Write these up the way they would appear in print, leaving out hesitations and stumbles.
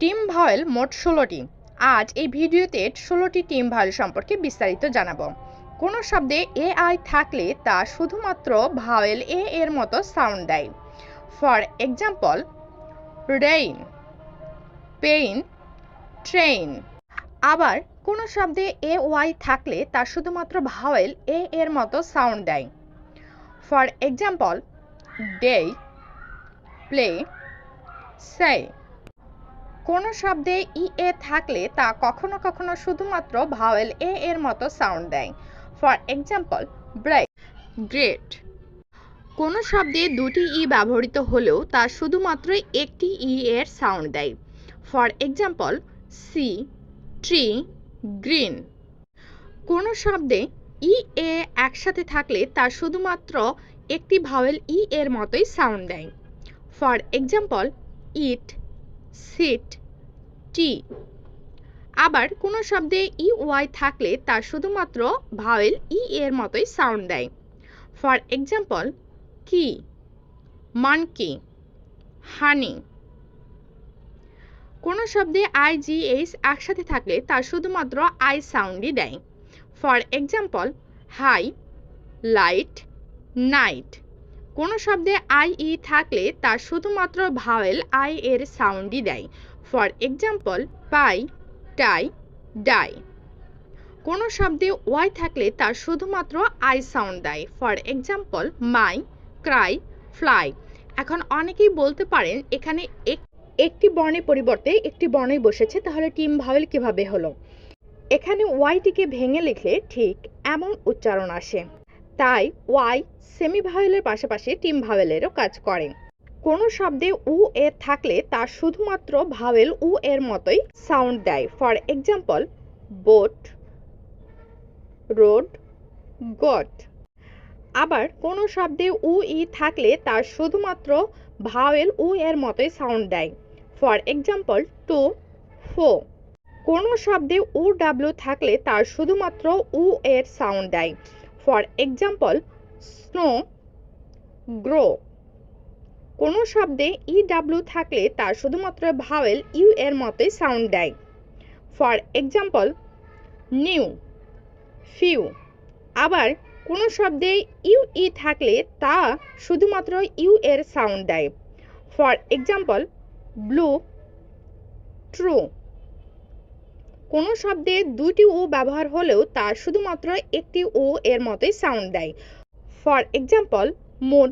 Team vowel মোট ১৬টি। আজ এই ভিডিওতে ১৬টি টিম ভাওয়েল সম্পর্কে বিস্তারিত জানাবো। কোনো শব্দে এআই থাকলে তা শুধুমাত্র ভাওয়েল এ এর মতো সাউন্ড দেয়। For example, rain, pain, train. আবার কোনো শব্দে এ ওয়াই থাকলে তা শুধুমাত্র ভাওয়েল এ এর মতো সাউন্ড দেয়। ফর এক্সাম্পল, ডে, প্লে, সে। কোনো শব্দে ইএ থাকলে তা কখনো কখনো শুধুমাত্র ভাওয়েল এ এর মতো সাউন্ড দেয়। For example, break, great. কোনো শব্দে দুটি ই ব্যবহৃত হলেও তা শুধুমাত্র একটি ই এর সাউন্ড দেয়। For example, see, tree, green. কোনো শব্দে ই এ একসাথে থাকলে তা শুধুমাত্র একটি ভাওয়েল ই এর মতোই সাউন্ড দেয়। ফর এক্সাম্পল, ইট, সিট, টি। আবার কোনো শব্দে ই ওয়াই থাকলে তা শুধুমাত্র ভাওয়েল ই এর মতোই সাউন্ড দেয়। ফর এক্সাম্পল, কি, মানকি, হানি। কোনো শব্দে আই জি এইচ একসাথে থাকলে তা শুধুমাত্র আই সাউন্ডই দেয়। For example, high, light, night. কোনো শব্দে আই ই থাকলে তা শুধুমাত্র ভাওয়েল আই এর সাউন্ডই দেয়। For example, pi, tie, die. কোনো শব্দে ওয়াই থাকলে তা শুধুমাত্র আই সাউন্ড দেয়। For example, my, Cry, fly. এখন অনেকেই বলতে পারেন এখানে একটি বর্ণের পরিবর্তে একটি বর্ণই বসেছে, তাহলে টিম ভাওয়েল কিভাবে হলো? এখানে ওয়াইটিকে ভেঙে লিখলে ঠিক এমন উচ্চারণ আসে। তাই ওয়াই সেমি ভাওয়েলের পাশাপাশি টিম ভাওয়েলেরও কাজ করে। কোনো শব্দে উ এ থাকলে তা শুধুমাত্র ভাওয়েল উ এর মতোই সাউন্ড দেয়। For example, boat, road, goat. আবার কোনো শব্দে উ ই থাকলে তা শুধুমাত্র ভাওয়েল উ এর মতোই সাউন্ড দেয়। ফর এক্সাম্পল, টু, ফো। কোনো শব্দে উ ডাব্লিউ থাকলে তার শুধুমাত্র উ এর সাউন্ড দেয়। For example, snow, grow. কোনো শব্দে ই ডাব্লিউ থাকলে তার শুধুমাত্র ভাওয়েল ইউ এর মতোই সাউন্ড দেয়। For example, new, few. আবার কোনো শব্দে ইউ ই থাকলে তা শুধুমাত্র ইউ এর সাউন্ড দেয়। For example, blue, true. কোনো শব্দে দুটি ও ব্যবহার হলেও তা শুধুমাত্র একটি ও এর মতোই সাউন্ড দেয়। For example, moon,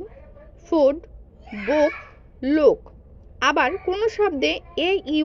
food, book, look. আবার কোনো শব্দে এ ই